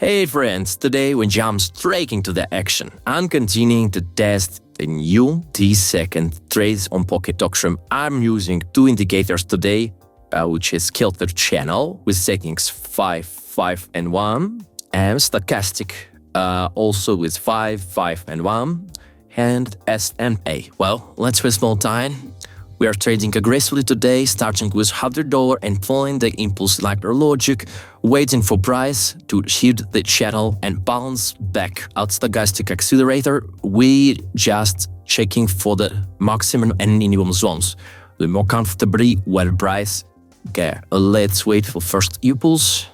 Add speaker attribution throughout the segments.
Speaker 1: Hey friends, today we jump straight into the action. I'm continuing to test the new 10-second trades on Pocket Auction. I'm using two indicators today, which is Keltner Channel with settings 5, 5 and 1, and Stochastic also with 5, 5 and 1, and SMA. Well, let's waste no time. We are trading aggressively today, starting with $100 and following the impulse like our logic, waiting for price to hit the channel and bounce back. At Stochastic accelerator, we just checking for the maximum and minimum zones. The more comfortably where price. Okay, let's wait for first impulse.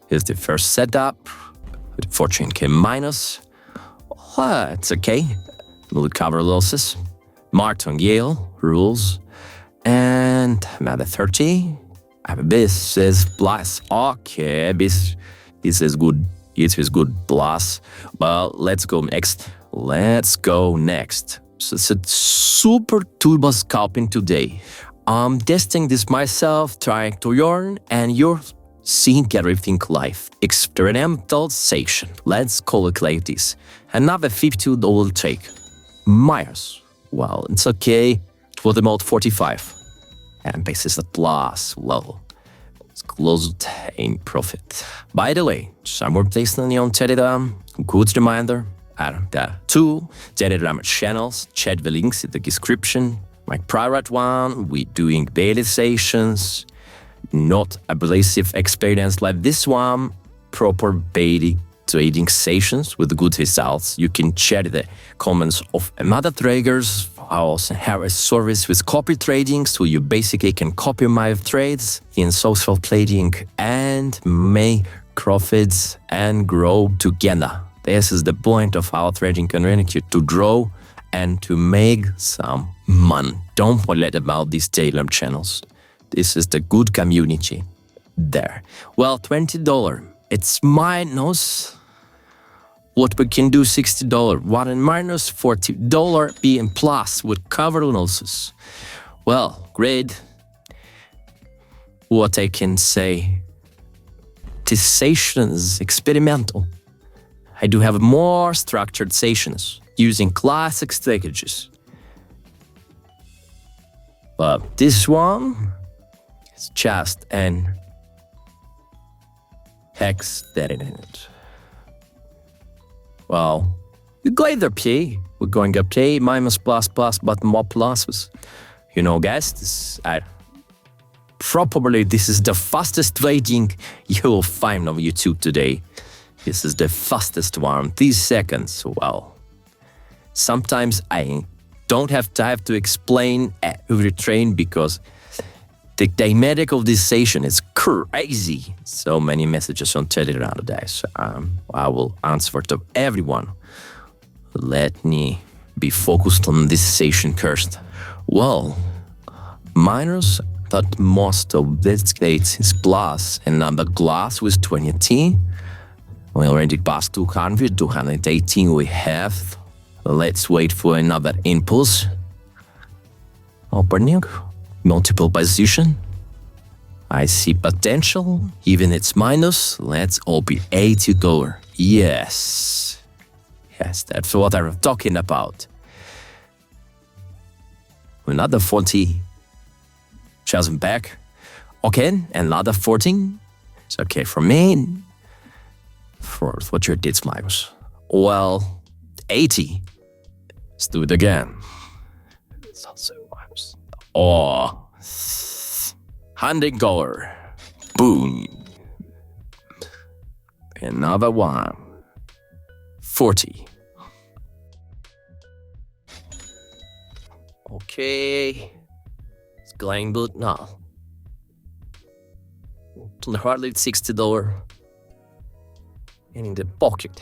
Speaker 1: Here's the first setup. 14k minus. It's okay. We'll cover losses. Martingale rules, and another 30. This is plus. Okay, this is good. It is good plus. Well, let's go next. So it's a super turbo scalping today. I'm testing this myself, trying to learn, and you're seeing everything live. Experimental session. Let's calculate this. Another $50 take. Minus. Well, it's okay. For the mode 45. And this is a plus. Well, it's closed in profit. By the way, some more placement on Telegram. Good reminder. There are two Telegram channels. Check the links in the description. My private one, we're doing daily sessions. Not abrasive experience like this one. Proper daily trading sessions with good results. You can check the comments of other traders. I also have a service with copy trading, so you basically can copy my trades in social trading and make profits and grow together. This is the point of our trading community, to grow and to make some money. Don't forget about these Telegram channels. This is the good community there. Well, $20. It's minus what we can do $60. 1 and minus $40 being plus with cover losses. Well, great. What I can say, this session is experimental. I do have more structured sessions using classic strategies. But this one is just an experiment. Well, we go either pay. We're going up pay, minus, plus, but more pluses. You know, guys, probably this is the fastest trading you will find on YouTube today. This is the fastest one, 3 seconds. Well, sometimes I don't have time to explain every trade because the dynamic of this session is crazy. So many messages on Telegram today. So I will answer to everyone. Let me be focused on this session first. Well, minus that most of this case is plus. Another glass with 20. We already passed 200, 218 we have. Let's wait for another impulse. Opening. Multiple position. I see potential, even it's minus. Let's all be $80. Yes, that's what I'm talking about. Another 40. Just back. Okay, another 14. It's okay for me. For what your did minus. Well, 80. Let's do it again. It's also minus. Oh, $100. Boom. Another one. 40. Okay. It's going good now. Hardly $60. And in the pocket.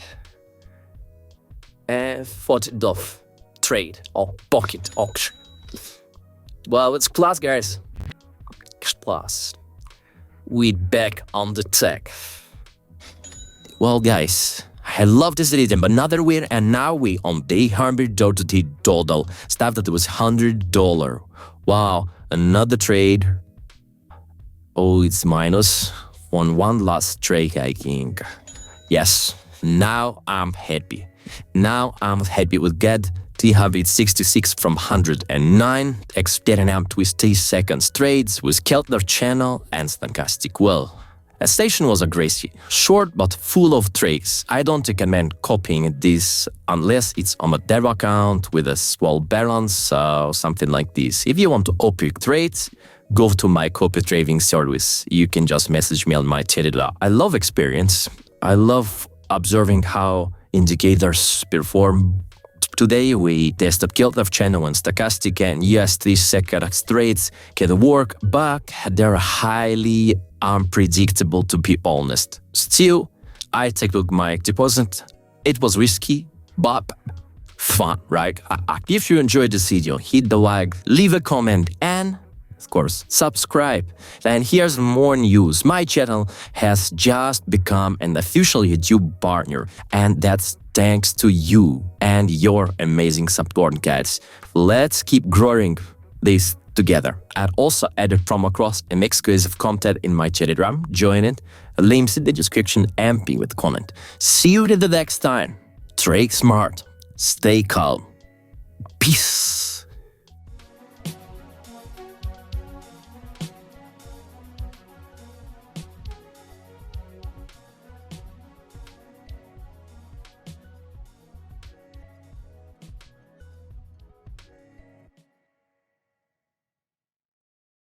Speaker 1: And $40 trade or pocket auction. Well, it's plus, guys. Plus. We're back on the tech. Well, guys, I love this rhythm. Another win, and now we on day $100 total. Stuff that was $100. Wow, another trade. Oh, it's minus on one last trade, I think. Yes, now I'm happy. Now I'm happy with get Dawit 66 from 109, experimented with 3 seconds trades with Keltner Channel and Stochastic. Well, a station was aggressive, short but full of trades. I don't recommend copying this unless it's on a demo account with a small balance or something like this. If you want to open trades, go to my copy trading service. You can just message me on my Telegram. I love experience. I love observing how indicators perform. Today we tested Keltner Channel and Stochastic, and yes, 3 second trades can work, but they're highly unpredictable, to be honest. Still, I took my deposit. It was risky, but fun, right? If you enjoyed this video, hit the like, leave a comment, and of course, subscribe. And here's more news. My channel has just become an official YouTube partner, and that's thanks to you and your amazing support, guys. Let's keep growing this together. I also added promo code and exclusive content in my Telegram. Join it. Links in the description and ping with the comment. See you the next time. Trade smart. Stay calm. Peace.